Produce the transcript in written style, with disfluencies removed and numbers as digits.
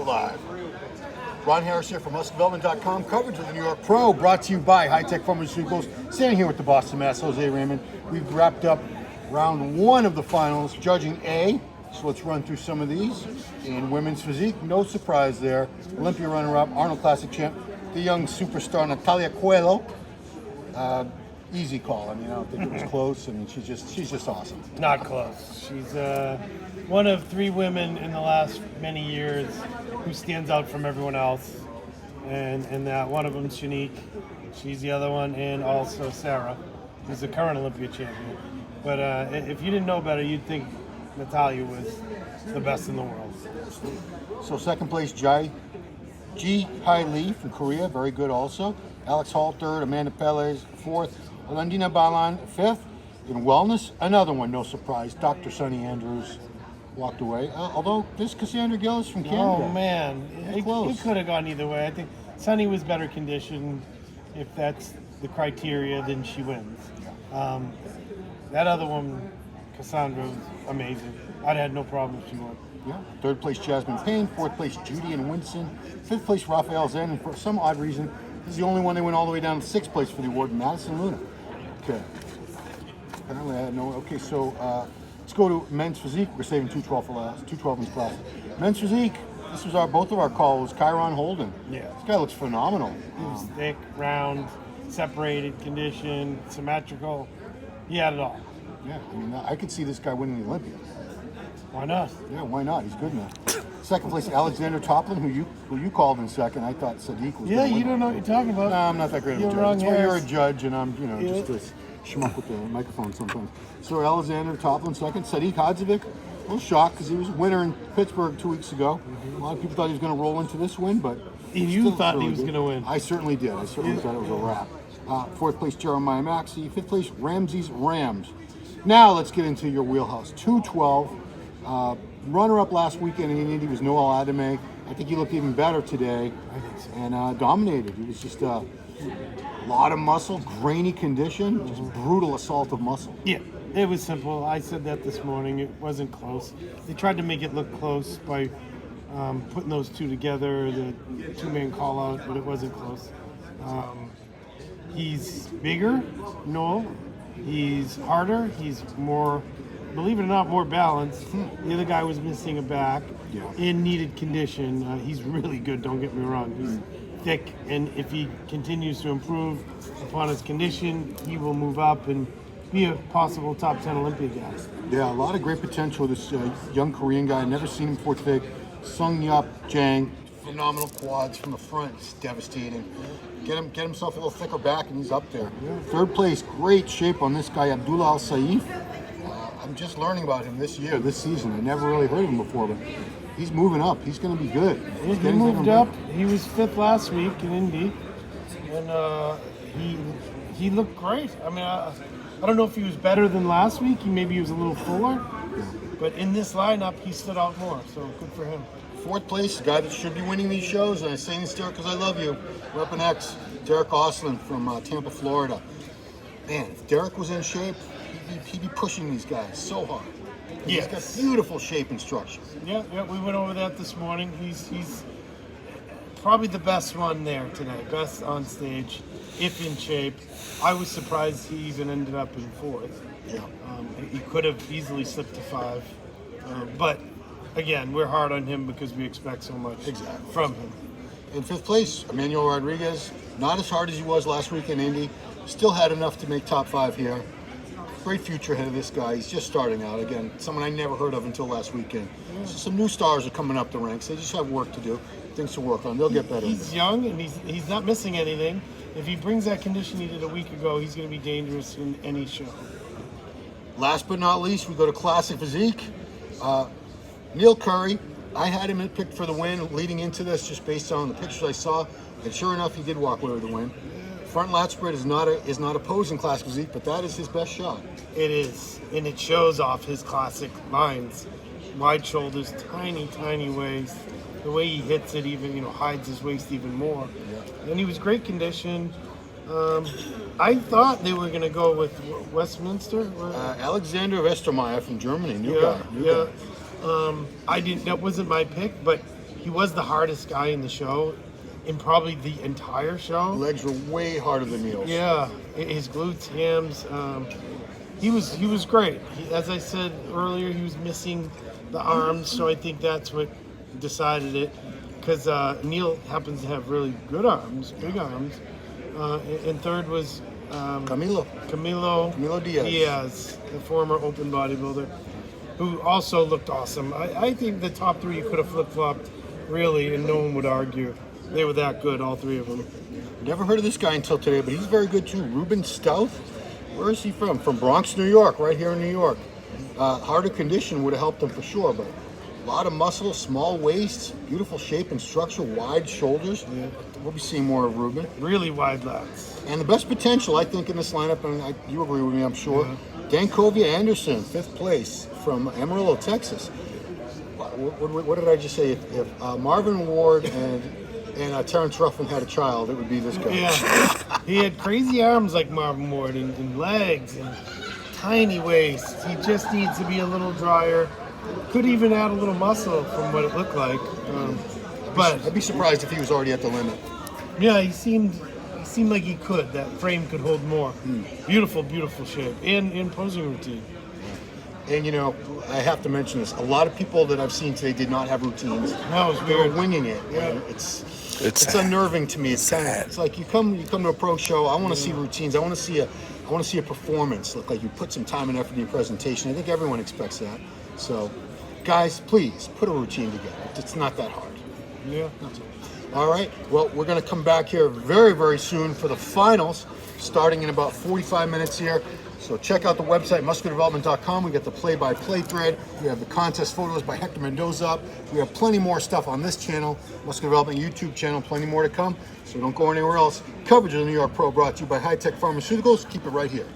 Live. Ron Harris here from muscledevelopment.com. Coverage of the New York Pro brought to you by High Tech Pharmaceuticals. Standing here with the Boston Mass, Jose Raymond. We've wrapped up round one of the finals, judging A. So let's run through some of these. In women's physique, no surprise there. Olympia runner-up, Arnold Classic champ, the young superstar Natalia Coelho. Easy call. I mean, I don't think it was close. I mean, she's just awesome. Not close. She's one of three women in the last many years who stands out from everyone else, and that one of them's Shanique. She's the other one, and also Sarah, who's the current Olympia champion. But if you didn't know better, you'd think Natalia was the best in the world. So second place, Ji Hai Lee from Korea, very good also. Alex Hall third, Amanda Pelez fourth, Alandina Balan fifth. In wellness, another one, no surprise, Dr. Sonny Andrews walked away. Although this Cassandra Gillis from Canada. Oh man, it could have gone either way. I think Sonny was better conditioned. If that's the criteria, then she wins. That other one, Cassandra, was amazing. I'd had no problem if she won. Yeah. Third place, Jasmine Payne. Fourth place, Judy and Winston. Fifth place, Raphael Zen. And for some odd reason, this is the only one they went all the way down to sixth place for the award, Madison Luna. Okay. Apparently I had no. Okay, so let's go to men's physique. We're saving 212 for last. 212 in this class. Men's physique. This was both of our calls. Kyron Holden. Yeah. This guy looks phenomenal. He was thick, round, separated, conditioned, symmetrical. He had it all. Yeah, I mean, I could see this guy winning the Olympia. Why not? Yeah, why not? He's good enough. Second place, Alexander Toplin, who you called in second. I thought Sadiq was. Yeah, you don't know what you're talking about. No, I'm not that great of a You're judge. wrong, That's why you're a Harris. judge, and I'm, just a schmuck with the microphone sometimes. So Alexander Toplin second. Sadiq Hadzovic, a little shocked because he was a winner in Pittsburgh 2 weeks ago. A lot of people thought he was going to roll into this win, but You thought he was going to win. I certainly did. I certainly thought it was a wrap. Fourth place, Jeremiah Maxey. Fifth place, Ramses Rams. Now let's get into your wheelhouse. 212. Runner-up last weekend in Indy was Noel Adame. I think he looked even better today. I think so. And dominated. He was just a lot of muscle, grainy condition, just brutal assault of muscle. Yeah, it was simple. I said that this morning. It wasn't close. They tried to make it look close by putting those two together, the two-man call-out, but it wasn't close. He's bigger, Noel. He's harder. He's more, believe it or not, more balanced. The other guy was missing a back and needed condition. He's really good, don't get me wrong. He's thick, and if he continues to improve upon his condition, he will move up and be a possible top 10 Olympia guy. Yeah, a lot of great potential. This young Korean guy, never seen him before today. Sung Yeop, Jang, phenomenal quads from the front. It's devastating. Get himself a little thicker back, and he's up there. Third place, great shape on this guy, Abdullah Alsaif. I'm just learning about him this season. I never really heard of him before, but he's moving up. He's going to be good. He moved up. He was fifth last week in Indy, and he looked great. I mean, I don't know if he was better than last week. Maybe he was a little fuller, but in this lineup, he stood out more. So good for him. Fourth place, the guy that should be winning these shows, and I say this because I love you, Weapon X, Derik Oslan from Tampa, Florida. Man, if Derik was in shape, he'd be pushing these guys so hard. Yes. He's got beautiful shape and structure. Yeah, we went over that this morning. He's probably the best one there today, best on stage, if in shape. I was surprised he even ended up in fourth. Yeah. He could have easily slipped to five, but again, we're hard on him because we expect so much from him. In fifth place, Emmanuel Rodriguez, not as hard as he was last week in Indy, still had enough to make top 5 here. Great future ahead of this guy. He's just starting out. Again, someone I never heard of until last weekend. So some new stars are coming up the ranks. They just have work to do, things to work on. They'll get better. He's young and he's not missing anything. If he brings that condition he did a week ago, he's going to be dangerous in any show. Last but not least, we go to Classic Physique. Neil Currey, I had him picked for the win leading into this just based on the pictures I saw, and sure enough, he did walk away with the win. Front lat spread is not a pose in Classic Physique, but that is his best shot. It is, and it shows off his classic lines. Wide shoulders, tiny waist. The way he hits it even, hides his waist even more. Yeah. And he was great conditioned. I thought they were going to go with Westminster. Alexander Westormeier from Germany, new guy. I didn't. That wasn't my pick, but he was the hardest guy in the show, in probably the entire show. Legs were way harder than Neil's. Yeah, his glutes, hams. He was great. As I said earlier, he was missing the arms, so I think that's what decided it. Because Neil happens to have really good arms, big arms. And third was Camilo Diaz, the former open bodybuilder, who also looked awesome. I think the top three could have flip-flopped, really, and no one would argue. They were that good, all three of them. Never heard of this guy until today, but he's very good too. Ruben Stouth. Where is he from? From Bronx, New York, right here in New York. Harder condition would have helped him for sure, but a lot of muscle, small waist, beautiful shape and structure, wide shoulders. Yeah. We'll be seeing more of Ruben. Really wide lats. And the best potential, I think, in this lineup, and you agree with me, I'm sure, Dancovea Anderson, 5th place from Amarillo, Texas. What did I just say? If Marvin Ward and Terrence Ruffin had a child, it would be this guy. Yeah, he had crazy arms like Marvin Ward and legs and tiny waist. He just needs to be a little drier. Could even add a little muscle from what it looked like. But I'd be surprised if he was already at the limit. Yeah, he seemed like he could. That frame could hold more. Beautiful, beautiful shape and posing routine. And you know, I have to mention this. A lot of people that I've seen today did not have routines. No, it's They were weird. winging it. Yeah. It's unnerving to me. It's kind of, it's like you come to a pro show. I want to see routines. I want to see a performance. Look like you put some time and effort in your presentation. I think everyone expects that. So, guys, please put a routine together. It's not that hard. Yeah. All right. Well, we're going to come back here very, very soon for the finals, starting in about 45 minutes here. So check out the website, musculardevelopment.com. We got the play-by-play thread. We have the contest photos by Hector Mendoza up. We have plenty more stuff on this channel, Muscular Development YouTube channel, plenty more to come. So don't go anywhere else. Coverage of the New York Pro brought to you by High Tech Pharmaceuticals. Keep it right here.